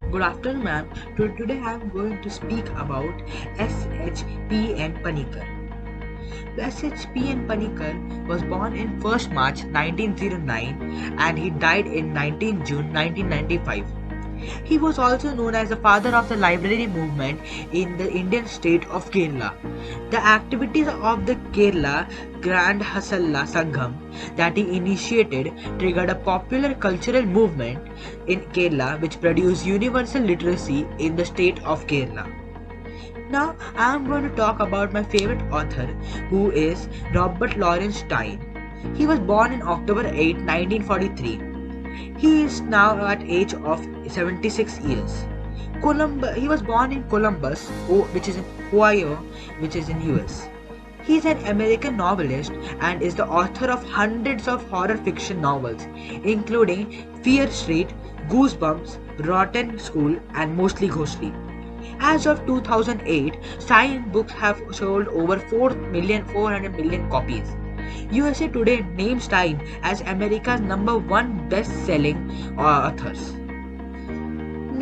Good afternoon, ma'am. Today I am going to speak about SHPN Panikkar. SHPN Panikkar was born in 1st March 1909 and he died in 19 June 1995. He was also known as the father of the library movement in the Indian state of Kerala. The activities of the Kerala Grand Hasalla Sangham that he initiated triggered a popular cultural movement in Kerala which produced universal literacy in the state of Kerala. Now I am going to talk about my favorite author who is Robert Lawrence Stein. He was born in October 8, 1943. He is now at age of 76 years. He was born in Columbus, which is in Ohio, which is in US. He is an American novelist and is the author of hundreds of horror fiction novels, including Fear Street, Goosebumps, Rotten School, and Mostly Ghostly. As of 2008, Stein books have sold over 4,400,000 copies. USA Today named Stein as America's #1 best-selling authors.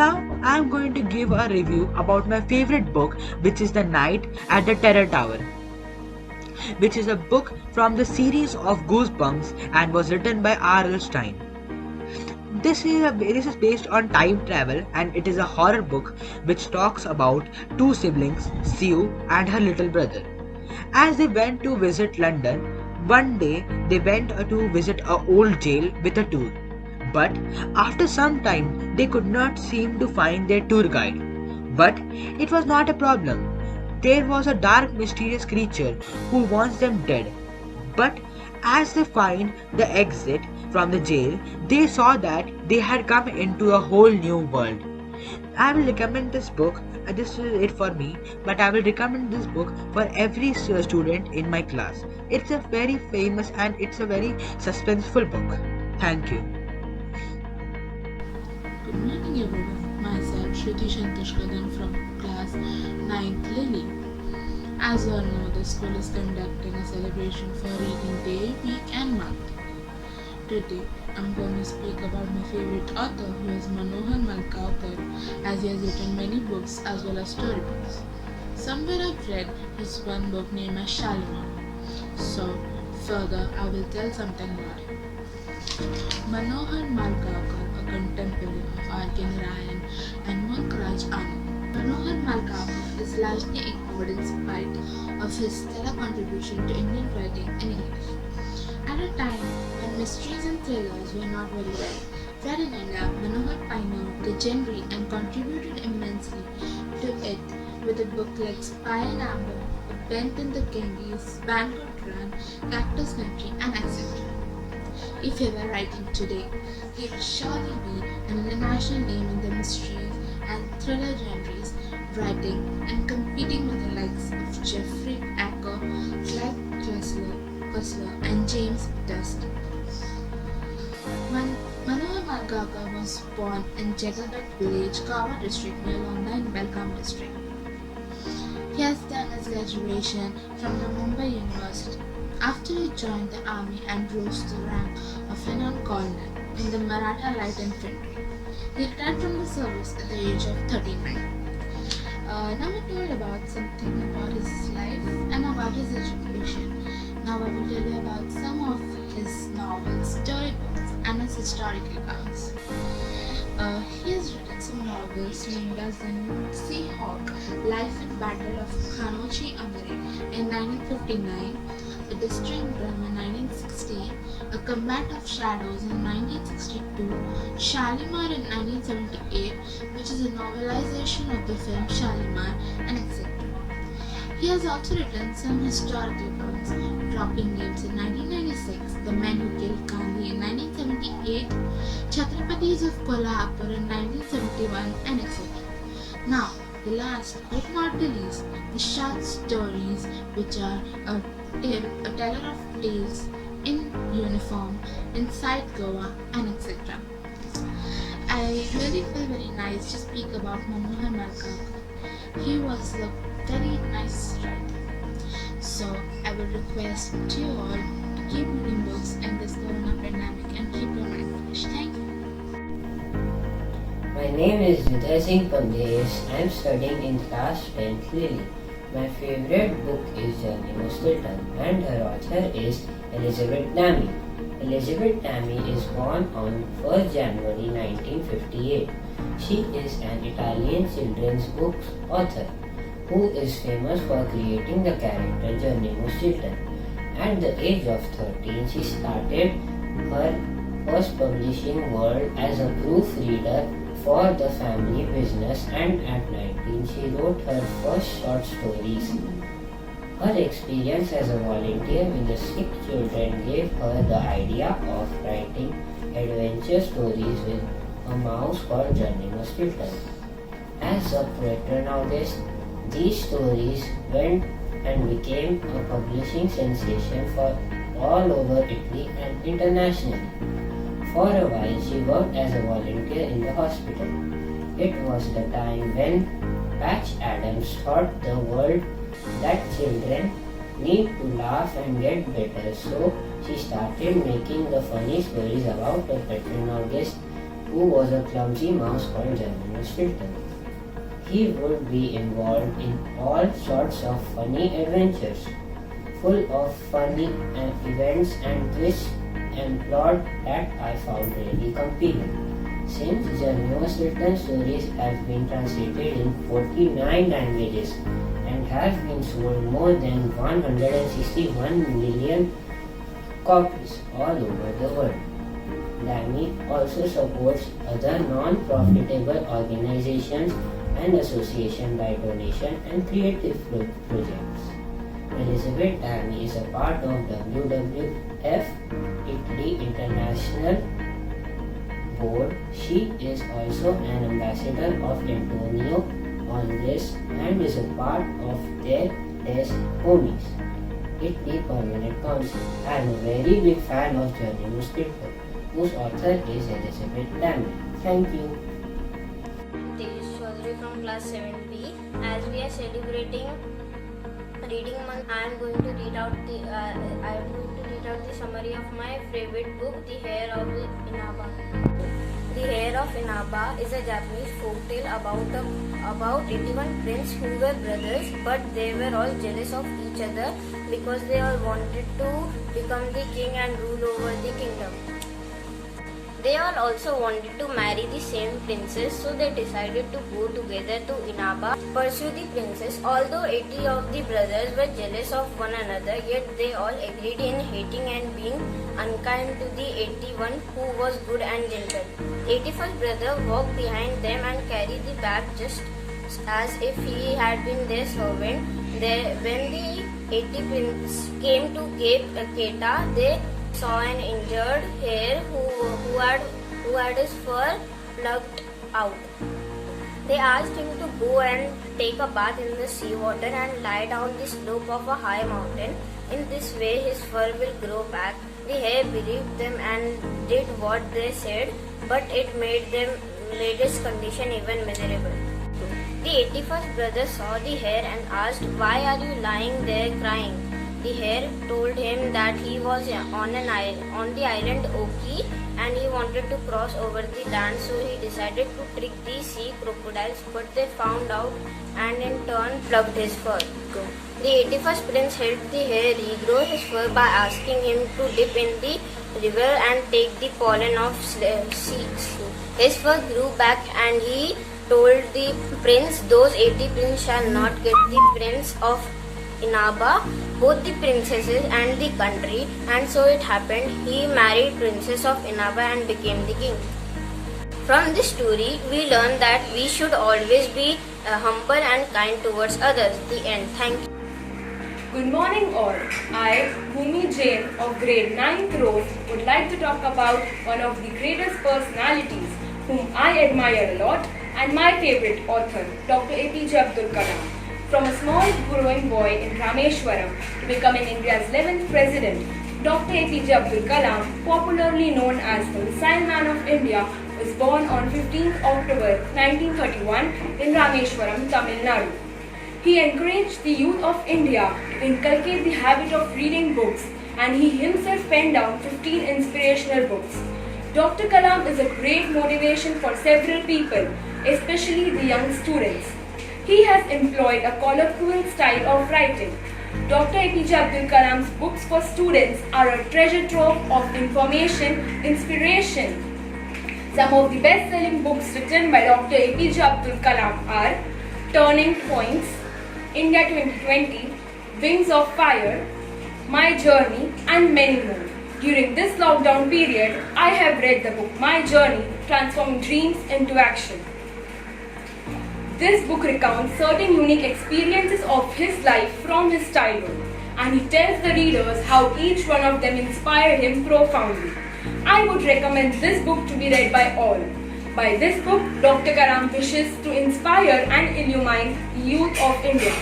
Now I am going to give a review about my favorite book, which is The Night at the Terror Tower, which is a book from the series of Goosebumps and was written by R.L. Stein. This is based on time travel and it is a horror book which talks about two siblings, Sue and her little brother. As they went to visit London, one day they went to visit a old jail with a tour. But after some time they could not seem to find their tour guide. But it was not a problem. There was a dark mysterious creature who wants them dead. But as they find the exit from the jail, they saw that they had come into a whole new world. I will recommend this book. This is it for me, but I will recommend this book for every student in my class. It's a very famous and it's a very suspenseful book. Thank you. Good morning everyone, myself Shruti Shantosh Kadam from class 9th Lily. As you all know, the school is conducting a celebration for Reading Day, Week and Month. Today, I'm going to speak about my favorite author who is Manohar Malkavkar, as he has written many books as well as storybooks. Somewhere I've read his one book named as Shalimar. So, further, I will tell something about him. Manohar Malkavkar, a contemporary of R.K. Narayan and Munkraj Anand. Manohar Malkavkar is largely ignored in spite of his stellar contribution to Indian writing in English. At a time when mysteries and thrillers were not very well read in India, Manohar pioneered the genre and contributed immensely to it with a book like Spy and Amber, A Bent in the Ganges, Banquet Run, Cactus Country, and etc. If he were writing today, he would surely be an international name in the mysteries and thriller genres, writing and competing with the likes of Jeffrey Acker, Clive Cussler, and James Dust. When Manohar Malkavkar was born in Jagadat village, Kawa district near Longna in Belgaum district. He has done his graduation from the Mumbai University. After he joined the army and rose to the rank of Lieutenant Colonel in the Maratha Light Infantry, he retired from the service at the age of 39. Now we told about something about his life and about his education. Now I will tell you about some of his novels, storybooks, and his historical accounts. He has written some novels named as The Seahawk, Life and Battle of Kanochi Amare in 1959, A Distinct Drum in 1960, A Combat of Shadows in 1962, Shalimar in 1978, which is a novelization of the film Shalimar, and etc. He has also written some historical books, Dropping Names in 1996, The Men Who Killed Gandhi in 1978, Chhatrapatis of Kolhapur in 1971, and etc. Now, the last but not the least, the short stories, which are a teller of tales in uniform, inside Goa, and etc. I really feel very nice to speak about Manohar Malkavkar. He was a very nice writer. So I would request you all to keep reading books in this corona pandemic and keep your mind fresh. Thank you. My name is Vidya Singh Pandesh. I am studying in class 10th Lily. My favorite book is Journey Mustilton and her author is Elizabeth Dammy. Elizabeth Dammy is born on 1st January 1958. She is an Italian children's book author who is famous for creating the character Journey Mustilton. At the age of 13, she started her first publishing world as a proofreader for the family business, and at 19 she wrote her first short stories. Her experience as a volunteer with the sick children gave her the idea of writing adventure stories with a mouse called Journey Mustilton. As a patron August, these stories went and became a publishing sensation for all over Italy and internationally. For a while, she worked as a volunteer in the hospital. It was the time when Patch Adams taught the world that children need to laugh and get better, so she started making the funny stories about a patron August who was a clumsy mouse called Journey Mustilton. He would be involved in all sorts of funny adventures, full of funny events and twists and plot that I found really compelling. Since Journey Mustilton stories have been translated in 49 languages and have been sold more than 161 million copies all over the world. Dammy also supports other non-profitable organizations and associations by donation and creative projects. Elizabeth Dammy is a part of WWF Italy International Board. She is also an ambassador of Antonio Andres and is a part of their Des Homies, Italy Permanent Council. I am a very big fan of Journey Mustilton, whose author is Elizabeth Dammy. Thank you. Tejas Chaudhary from class 7B. As we are celebrating reading month, I am going to read out the summary of my favorite book, The Heir of Inaba. The Heir of Inaba is a Japanese folktale about 81 princes who were brothers, but they were all jealous of each other because they all wanted to become the king and rule over the kingdom. They all also wanted to marry the same princess, so they decided to go together to Inaba, pursue the princess. Although 80 of the brothers were jealous of one another, yet they all agreed in hating and being unkind to the 81 who was good and gentle. 81st brother walked behind them and carried the bag just as if he had been their servant. When the 80 prince came to Cape Keta, they saw an injured hare who had his fur plucked out. They asked him to go and take a bath in the seawater and lie down the slope of a high mountain. In this way his fur will grow back. The hare believed them and did what they said, but it made his condition even miserable. The 81st brother saw the hare and asked, "Why are you lying there crying?" The hare told him that he was on the island Oki and he wanted to cross over the land, so he decided to trick the sea crocodiles, but they found out and in turn plucked his fur. The 81st prince helped the hare regrow his fur by asking him to dip in the river and take the pollen of seeds. His fur grew back and he told the prince, "Those 80 princes shall not get the prince of Inaba, both the princesses and the country," and so it happened. He married Princess of Inaba and became the king. From this story, we learn that we should always be humble and kind towards others. The end. Thank you. Good morning all. I, Bhumi Jain of grade 9th row, would like to talk about one of the greatest personalities whom I admire a lot and my favorite author, Dr. APJ Abdul Kalam. From a small growing boy in Rameshwaram to becoming India's 11th president, Dr. APJ Abdul Kalam, popularly known as the Missile Man of India, was born on 15th October 1931 in Rameshwaram, Tamil Nadu. He encouraged the youth of India to inculcate the habit of reading books, and he himself penned down 15 inspirational books. Dr. Kalam is a great motivation for several people, especially the young students. He has employed a colloquial style of writing. Dr. APJ Abdul Kalam's books for students are a treasure trove of information, inspiration. Some of the best-selling books written by Dr. APJ Abdul Kalam are Turning Points, India 2020, Wings of Fire, My Journey, and many more. During this lockdown period, I have read the book My Journey, Transforming Dreams into Action. This book recounts certain unique experiences of his life from his childhood, and he tells the readers how each one of them inspired him profoundly. I would recommend this book to be read by all. By this book, Dr. Kalam wishes to inspire and illumine the youth of India.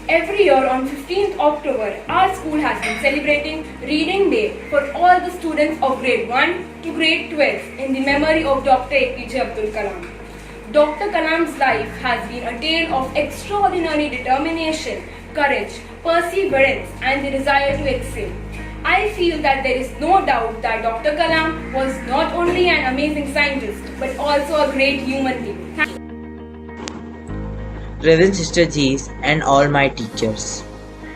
Every year on 15th October, our school has been celebrating Reading Day for all the students of grade 1 to grade 12 in the memory of Dr. APJ Abdul Kalam. Dr. Kalam's life has been a tale of extraordinary determination, courage, perseverance, and the desire to excel. I feel that there is no doubt that Dr. Kalam was not only an amazing scientist but also a great human being. Thank you. Reverend Sister G's and all my teachers.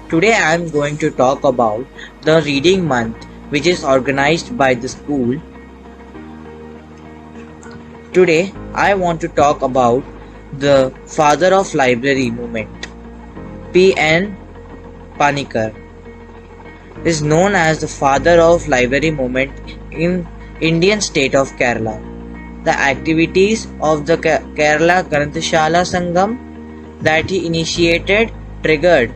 Today I am going to talk about the Reading Month which is organized by the school. Today I want to talk about the father of library movement. P.N. Panikkar is known as the father of library movement in Indian state of Kerala. The activities of the Kerala Granthashala Sangam that he initiated triggered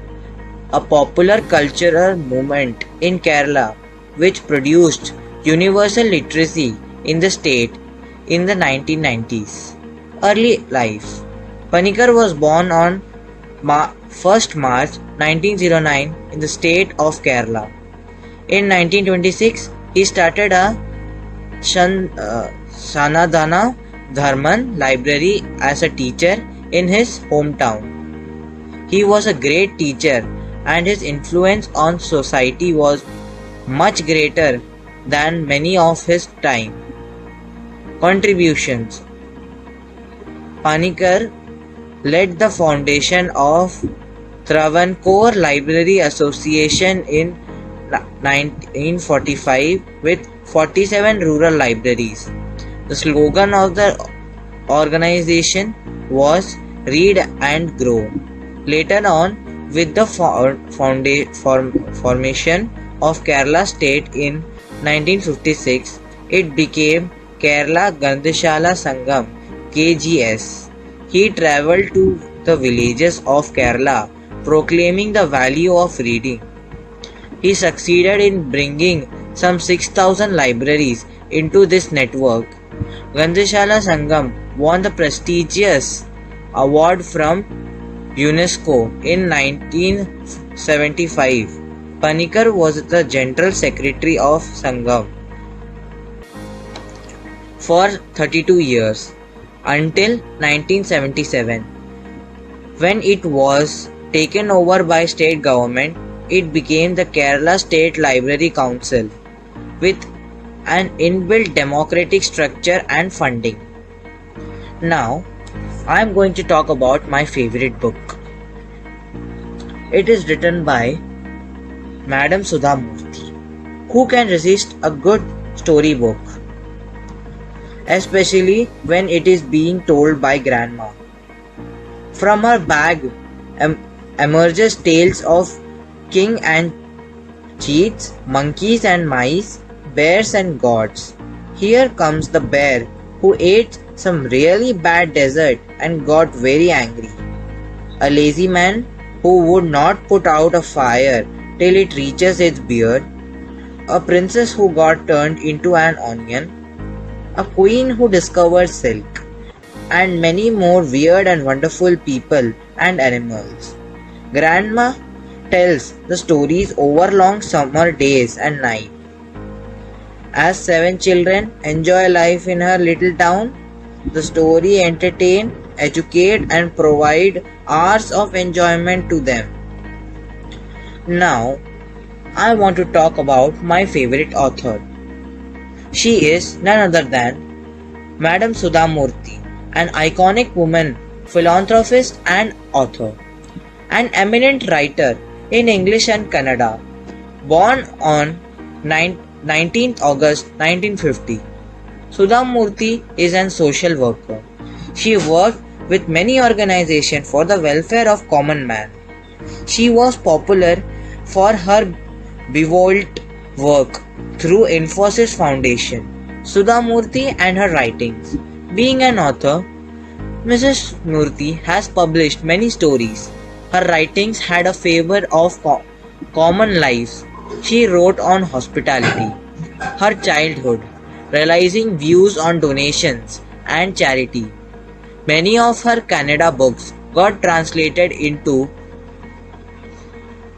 a popular cultural movement in Kerala which produced universal literacy in the state in the 1990s. Early life. Panikkar was born on 1st March 1909 in the state of Kerala. In 1926, he started a Sanadana Dharman library as a teacher in his hometown. He was a great teacher and his influence on society was much greater than many of his time. Contributions. Panikkar led the foundation of Travancore Library Association in 1945 with 47 rural libraries. The slogan of the organization was Read and Grow. Later on, with the formation of Kerala state in 1956, it became Kerala Granthashala Sangam KGS. He travelled to the villages of Kerala proclaiming the value of reading. He succeeded in bringing some 6,000 libraries into this network. Granthashala Sangam won the prestigious award from UNESCO in 1975. Panikkar was the General Secretary of Sangam for 32 years until 1977. When it was taken over by state government, it became the Kerala State Library Council with an inbuilt democratic structure and funding. Now, I am going to talk about my favorite book. It is written by Madam Sudha Murthy. Who can resist a good storybook? Especially when it is being told by grandma. From her bag emerges tales of king and cheats, monkeys and mice, bears and gods. Here comes the bear who ate some really bad dessert and got very angry. A lazy man who would not put out a fire till it reaches its beard. A princess who got turned into an onion. A queen who discovered silk. And many more weird and wonderful people and animals. Grandma tells the stories over long summer days and nights. As 7 children enjoy life in her little town, the story entertain, educate and provide hours of enjoyment to them. Now, I want to talk about my favorite author. She is none other than Madam Sudha Murthy, an iconic woman, philanthropist and author, an eminent writer in English and Kannada, born on 19th August 1950. Sudha Murthy is an social worker. She worked with many organizations for the welfare of common man. She was popular for her benevolent work through Infosys Foundation. Sudha Murthy and her writings. Being an author, Mrs. Murthy has published many stories. Her writings had a favor of common life. She wrote on hospitality, her childhood, realizing views on donations and charity. Many of her Kannada books got translated into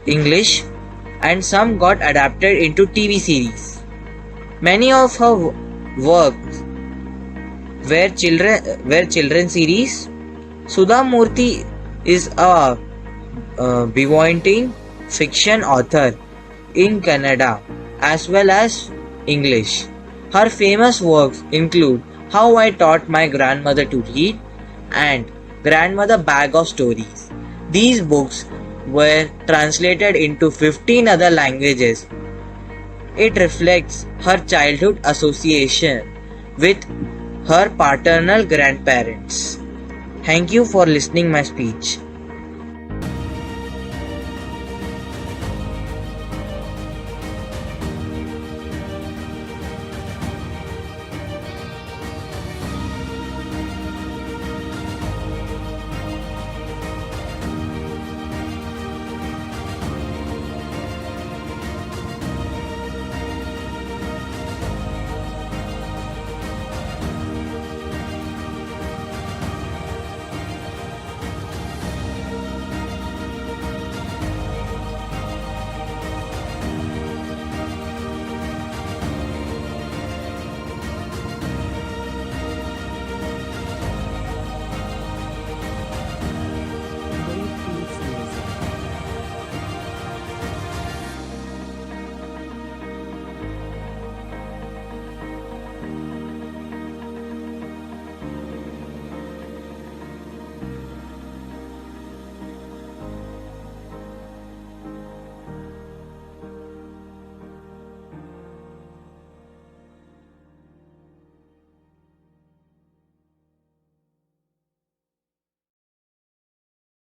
English and some got adapted into TV series. Many of her works were children series. Sudha Murthy is a benevolent fiction author in Kannada as well as English. Her famous works include How I Taught My Grandmother to Read and Grandmother Bag of Stories. These books were translated into 15 other languages. It reflects her childhood association with her paternal grandparents. Thank you for listening my speech.